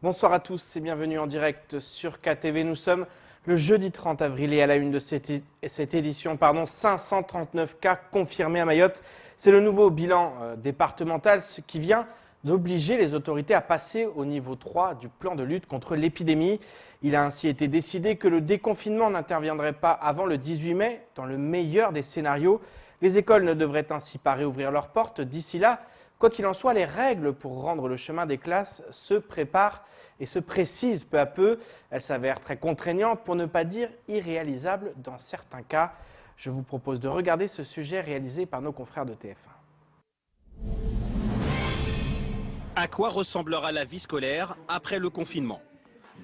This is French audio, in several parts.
Bonsoir à tous et bienvenue en direct sur KTV. Nous sommes le jeudi 30 avril et à la une de cette édition, 539 cas confirmés à Mayotte. C'est le nouveau bilan départemental, ce qui vient d'obliger les autorités à passer au niveau 3 du plan de lutte contre l'épidémie. Il a ainsi été décidé que le déconfinement n'interviendrait pas avant le 18 mai, dans le meilleur des scénarios. Les écoles ne devraient ainsi pas réouvrir leurs portes d'ici là. Quoi qu'il en soit, les règles pour rendre le chemin des classes se préparent et se précisent peu à peu. Elles s'avèrent très contraignantes, pour ne pas dire irréalisables dans certains cas. Je vous propose de regarder ce sujet réalisé par nos confrères de TF1. À quoi ressemblera la vie scolaire après le confinement?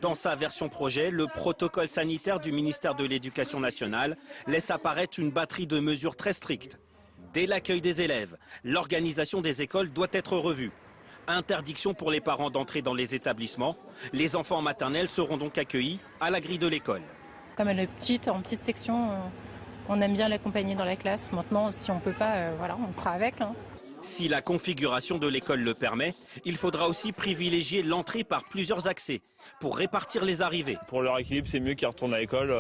Dans sa version projet, le protocole sanitaire du ministère de l'Éducation nationale laisse apparaître une batterie de mesures très strictes. Dès l'accueil des élèves, l'organisation des écoles doit être revue. Interdiction pour les parents d'entrer dans les établissements. Les enfants en maternelle seront donc accueillis à la grille de l'école. Comme elle est petite, en petite section, on aime bien l'accompagner dans la classe. Maintenant, si on ne peut pas, voilà, on fera avec. Si la configuration de l'école le permet, il faudra aussi privilégier l'entrée par plusieurs accès pour répartir les arrivées. Pour leur équilibre, c'est mieux qu'ils retournent à l'école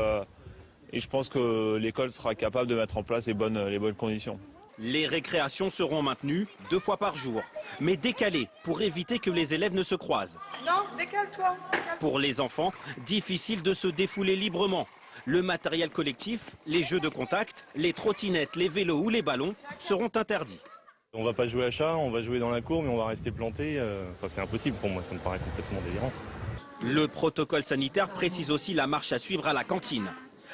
et je pense que l'école sera capable de mettre en place les bonnes conditions. Les récréations seront maintenues 2 fois par jour, mais décalées pour éviter que les élèves ne se croisent. Non, décale-toi. Pour les enfants, difficile de se défouler librement. Le matériel collectif, les jeux de contact, les trottinettes, les vélos ou les ballons seront interdits. On va pas jouer à chat, on va jouer dans la cour, mais on va rester planté. Enfin, c'est impossible pour moi, ça me paraît complètement délirant. Le protocole sanitaire précise aussi la marche à suivre à la cantine.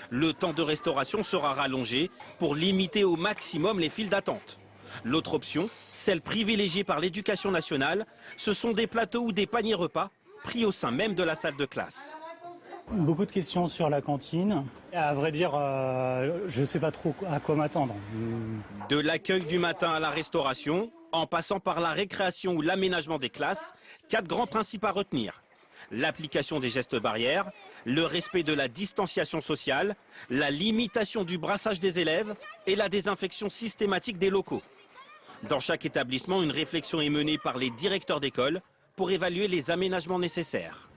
Le temps de restauration sera rallongé pour limiter au maximum les files d'attente. L'autre option, celle privilégiée par l'Éducation nationale, ce sont des plateaux ou des paniers repas pris au sein même de la salle de classe. Beaucoup de questions sur la cantine. À vrai dire, je ne sais pas trop à quoi m'attendre. De l'accueil du matin à la restauration, en passant par la récréation ou l'aménagement des classes, 4 grands principes à retenir. L'application des gestes barrières, le respect de la distanciation sociale, la limitation du brassage des élèves et la désinfection systématique des locaux. Dans chaque établissement, une réflexion est menée par les directeurs d'école pour évaluer les aménagements nécessaires.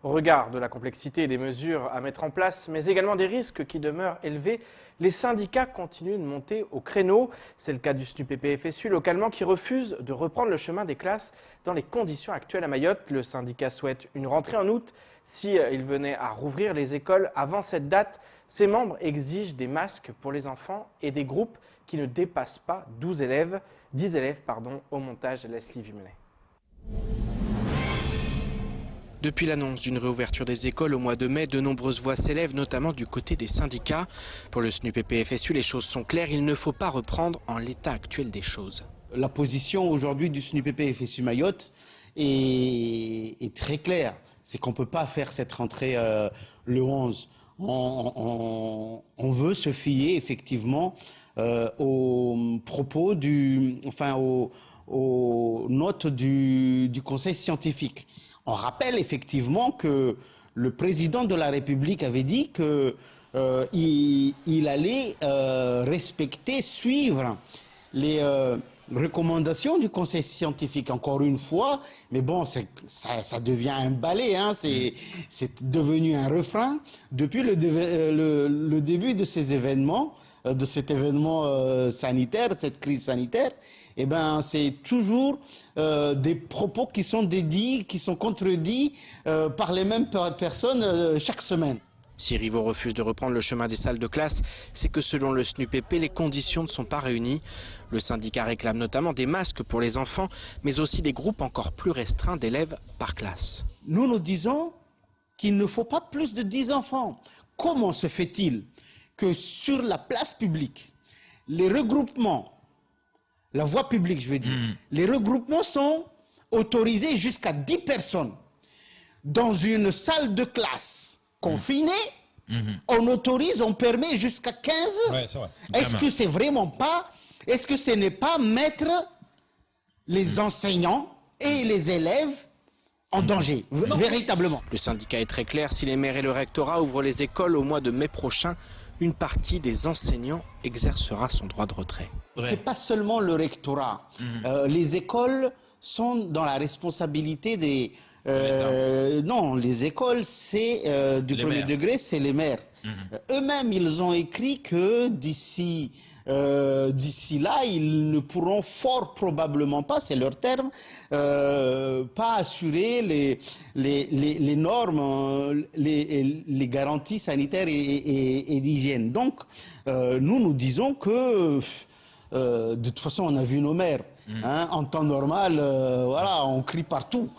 Au regard de la complexité des mesures à mettre en place, mais également des risques qui demeurent élevés, les syndicats continuent de monter au créneau. C'est le cas du SNUPP-FSU localement qui refuse de reprendre le chemin des classes dans les conditions actuelles à Mayotte. Le syndicat souhaite une rentrée en août. S'il venait à rouvrir les écoles avant cette date, ses membres exigent des masques pour les enfants et des groupes qui ne dépassent pas 10 élèves au montage Leslie Vimelet. Depuis l'annonce d'une réouverture des écoles au mois de mai, de nombreuses voix s'élèvent, notamment du côté des syndicats. Pour le SNUPP-FSU, les choses sont claires, il ne faut pas reprendre en l'état actuel des choses. La position aujourd'hui du SNUPP-FSU Mayotte est très claire. C'est qu'on ne peut pas faire cette rentrée le 11. On veut se fier effectivement aux propos aux notes du Conseil scientifique. On rappelle effectivement que le président de la République avait dit qu'il allait suivre les recommandations du Conseil scientifique, encore une fois. Mais bon, ça devient un balai, hein, c'est devenu un refrain. Depuis le début de ces événements, de cet événement sanitaire, cette crise sanitaire, eh ben, c'est toujours des propos qui sont dédits, qui sont contredits par les mêmes personnes chaque semaine. Si Rivaux refuse de reprendre le chemin des salles de classe, c'est que selon le SNUPP, les conditions ne sont pas réunies. Le syndicat réclame notamment des masques pour les enfants, mais aussi des groupes encore plus restreints d'élèves par classe. Nous disons qu'il ne faut pas plus de 10 enfants. Comment se fait-il que sur la place publique, les regroupements, la voie publique, je veux dire, les regroupements sont autorisés jusqu'à 10 personnes. Dans une salle de classe confinée, on permet jusqu'à 15. Ouais, c'est vrai. Est-ce que c'est vraiment pas, est-ce que ce n'est pas mettre les enseignants et les élèves en danger, véritablement? Le syndicat est très clair, si les maires et le rectorat ouvrent les écoles au mois de mai prochain, une partie des enseignants exercera son droit de retrait. C'est pas seulement le rectorat. Les écoles sont dans la responsabilité des... non, les écoles, c'est du premier degré, c'est les maires. Eux-mêmes, ils ont écrit que d'ici là, ils ne pourront fort probablement pas, c'est leur terme, pas assurer les normes, les garanties sanitaires et d'hygiène. Donc, nous disons que de toute façon, on a vu nos maires. En temps normal, voilà, on crie partout.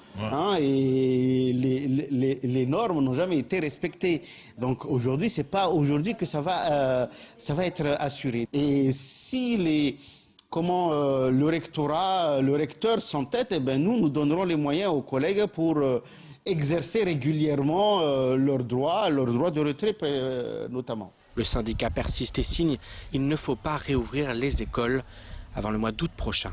Et les normes n'ont jamais été respectées. Donc aujourd'hui, c'est pas aujourd'hui que ça va être assuré. Et si le recteur s'entête, eh ben nous donnerons les moyens aux collègues pour exercer régulièrement leurs droits de retrait notamment. Le syndicat persiste et signe, il ne faut pas réouvrir les écoles avant le mois d'août prochain.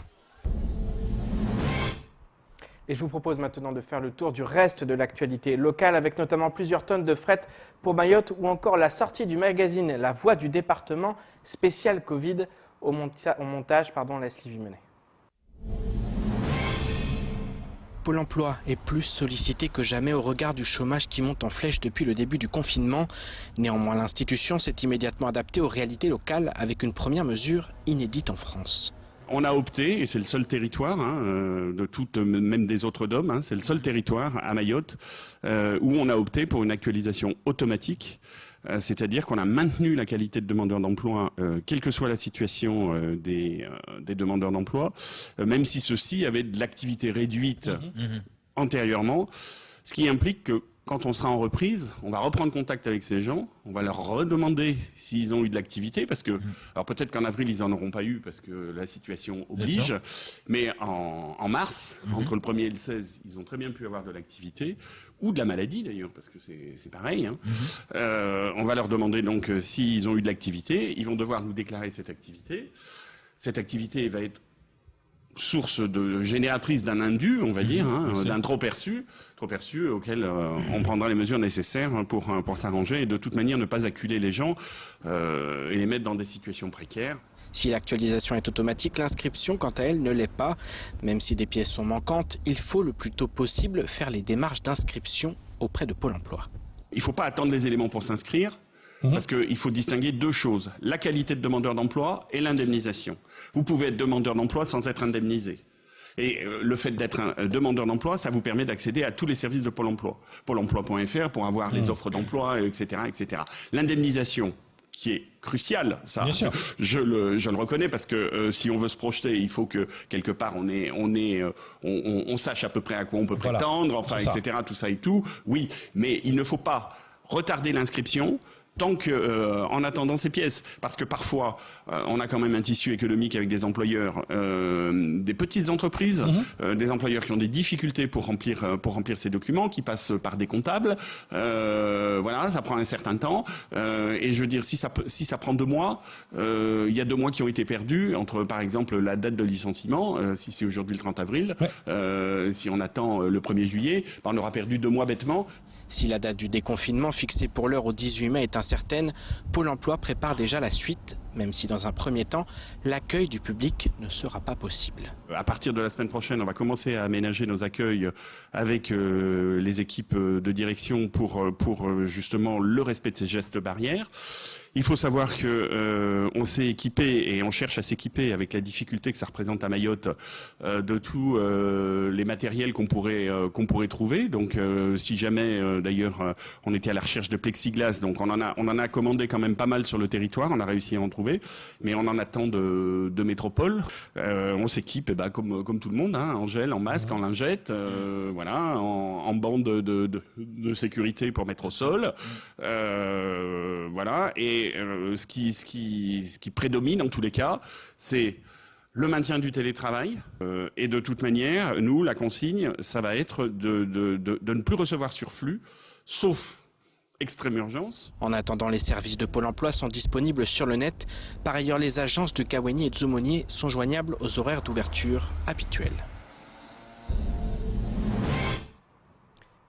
Et je vous propose maintenant de faire le tour du reste de l'actualité locale avec notamment plusieurs tonnes de fret pour Mayotte ou encore la sortie du magazine La Voix du département spécial Covid au montage Leslie Vimenet. Pôle emploi est plus sollicité que jamais au regard du chômage qui monte en flèche depuis le début du confinement. Néanmoins, l'institution s'est immédiatement adaptée aux réalités locales avec une première mesure inédite en France. On a opté, et c'est le seul territoire de toutes, même des autres DOM, c'est le seul territoire à Mayotte où on a opté pour une actualisation automatique. C'est-à-dire qu'on a maintenu la qualité de demandeur d'emploi, quelle que soit la situation des demandeurs d'emploi, même si ceux-ci avaient de l'activité réduite antérieurement, ce qui implique que quand on sera en reprise, on va reprendre contact avec ces gens, on va leur redemander s'ils ont eu de l'activité, parce que, alors peut-être qu'en avril, ils n'en auront pas eu, parce que la situation oblige, mais en mars, entre le 1er et le 16, ils ont très bien pu avoir de l'activité, ou de la maladie d'ailleurs, parce que c'est pareil. On va leur demander donc s'ils ont eu de l'activité, ils vont devoir nous déclarer cette activité. Cette activité va être source génératrice d'un indu, on va dire, d'un trop perçu auquel on prendra les mesures nécessaires pour s'arranger et de toute manière ne pas acculer les gens et les mettre dans des situations précaires. Si l'actualisation est automatique, l'inscription, quant à elle, ne l'est pas. Même si des pièces sont manquantes, il faut le plus tôt possible faire les démarches d'inscription auprès de Pôle emploi. Il ne faut pas attendre les éléments pour s'inscrire. Parce qu'il faut distinguer deux choses, la qualité de demandeur d'emploi et l'indemnisation. Vous pouvez être demandeur d'emploi sans être indemnisé. Et le fait d'être un demandeur d'emploi, ça vous permet d'accéder à tous les services de Pôle emploi. Pôle emploi.fr pour avoir les offres d'emploi, etc., etc. L'indemnisation, qui est crucial, ça. Je le reconnais parce que si on veut se projeter, il faut que quelque part on sache à peu près à quoi on peut prétendre, enfin, etc. Tout ça et tout. Oui, mais il ne faut pas retarder l'inscription tant que, en attendant ces pièces, parce que parfois on a quand même un tissu économique avec des employeurs, des petites entreprises, des employeurs qui ont des difficultés pour remplir ces documents, qui passent par des comptables. Voilà, ça prend un certain temps. Et je veux dire, si ça prend 2 mois, il y a 2 mois qui ont été perdus entre, par exemple, la date de licenciement, si c'est aujourd'hui le 30 avril, si on attend le 1er juillet, on aura perdu 2 mois bêtement. Si la date du déconfinement fixée pour l'heure au 18 mai est incertaine, Pôle emploi prépare déjà la suite, même si dans un premier temps, l'accueil du public ne sera pas possible. À partir de la semaine prochaine, on va commencer à aménager nos accueils avec les équipes de direction pour justement le respect de ces gestes barrières. Il faut savoir que on s'est équipé et on cherche à s'équiper avec la difficulté que ça représente à Mayotte de tous les matériels qu'on pourrait trouver. Donc si jamais d'ailleurs on était à la recherche de plexiglas, donc on en a commandé quand même pas mal sur le territoire, on a réussi à en trouver, mais on en attend de métropole. On s'équipe comme tout le monde, en gel, en masque, en lingette, voilà, en bande de sécurité pour mettre au sol, voilà. Et ce qui prédomine en tous les cas, c'est le maintien du télétravail. Et de toute manière, nous, la consigne, ça va être de ne plus recevoir sur flux, sauf extrême urgence. En attendant, les services de Pôle emploi sont disponibles sur le net. Par ailleurs, les agences de Kawani et de Zomonier sont joignables aux horaires d'ouverture habituels.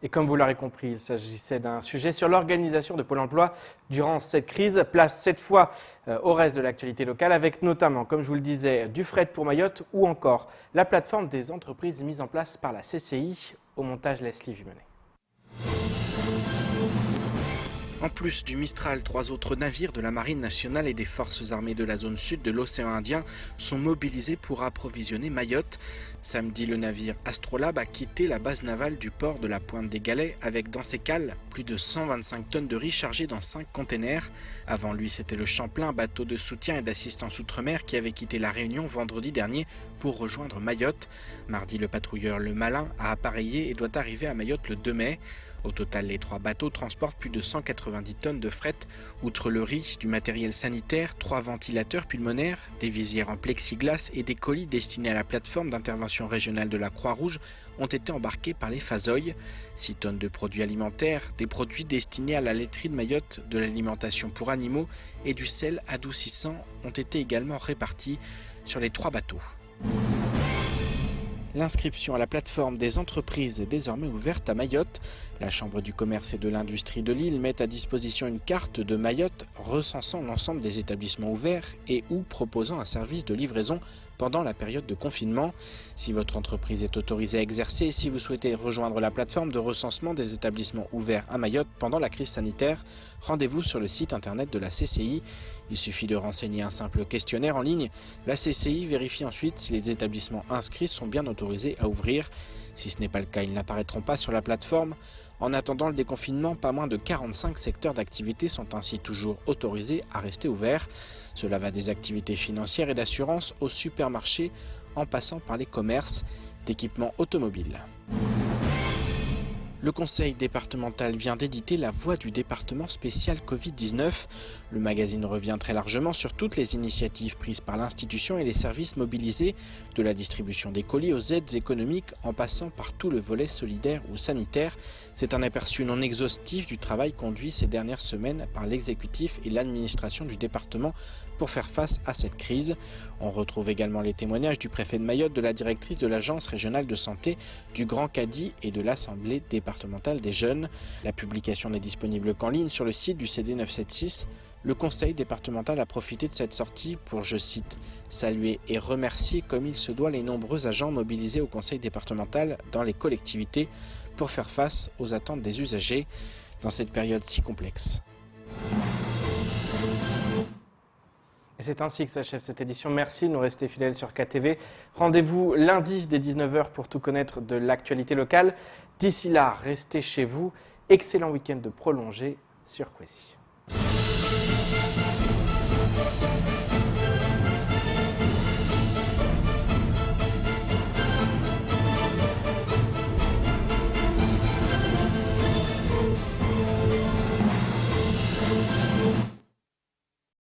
Et comme vous l'aurez compris, il s'agissait d'un sujet sur l'organisation de Pôle emploi durant cette crise. Place cette fois au reste de l'actualité locale avec notamment, comme je vous le disais, du fret pour Mayotte ou encore la plateforme des entreprises mise en place par la CCI. Au montage, Leslie Vimenet. En plus du Mistral, 3 autres navires de la Marine nationale et des forces armées de la zone sud de l'océan Indien sont mobilisés pour approvisionner Mayotte. Samedi, le navire Astrolabe a quitté la base navale du port de la Pointe des Galets avec dans ses cales plus de 125 tonnes de riz chargées dans 5 containers. Avant lui, c'était le Champlain, bateau de soutien et d'assistance outre-mer qui avait quitté la Réunion vendredi dernier pour rejoindre Mayotte. Mardi, le patrouilleur Le Malin a appareillé et doit arriver à Mayotte le 2 mai. Au total, les 3 bateaux transportent plus de 190 tonnes de fret. Outre le riz, du matériel sanitaire, 3 ventilateurs pulmonaires, des visières en plexiglas et des colis destinés à la plateforme d'intervention régionale de la Croix-Rouge ont été embarqués par les Fazoy. 6 tonnes de produits alimentaires, des produits destinés à la laiterie de Mayotte, de l'alimentation pour animaux et du sel adoucissant ont été également répartis sur les 3 bateaux. L'inscription à la plateforme des entreprises est désormais ouverte à Mayotte. La Chambre du commerce et de l'industrie de l'île met à disposition une carte de Mayotte recensant l'ensemble des établissements ouverts et ou proposant un service de livraison pendant la période de confinement. Si votre entreprise est autorisée à exercer et si vous souhaitez rejoindre la plateforme de recensement des établissements ouverts à Mayotte pendant la crise sanitaire, rendez-vous sur le site internet de la CCI. Il suffit de renseigner un simple questionnaire en ligne. La CCI vérifie ensuite si les établissements inscrits sont bien autorisés à ouvrir. Si ce n'est pas le cas, ils n'apparaîtront pas sur la plateforme. En attendant le déconfinement, pas moins de 45 secteurs d'activité sont ainsi toujours autorisés à rester ouverts. Cela va des activités financières et d'assurance aux supermarchés, en passant par les commerces d'équipements automobiles. Le conseil départemental vient d'éditer la voix du département spécial Covid-19. Le magazine revient très largement sur toutes les initiatives prises par l'institution et les services mobilisés, de la distribution des colis aux aides économiques en passant par tout le volet solidaire ou sanitaire. C'est un aperçu non exhaustif du travail conduit ces dernières semaines par l'exécutif et l'administration du département pour faire face à cette crise. On retrouve également les témoignages du préfet de Mayotte, de la directrice de l'agence régionale de santé, du Grand Cadi et de l'Assemblée départementale des jeunes. La publication n'est disponible qu'en ligne sur le site du CD 976. Le conseil départemental a profité de cette sortie pour, je cite, « saluer et remercier comme il se doit les nombreux agents mobilisés au conseil départemental dans les collectivités pour faire face aux attentes des usagers dans cette période si complexe ». Et c'est ainsi que s'achève cette édition. Merci de nous rester fidèles sur KTV. Rendez-vous lundi dès 19h pour tout connaître de l'actualité locale. D'ici là, restez chez vous. Excellent week-end de prolongé sur Kwesi.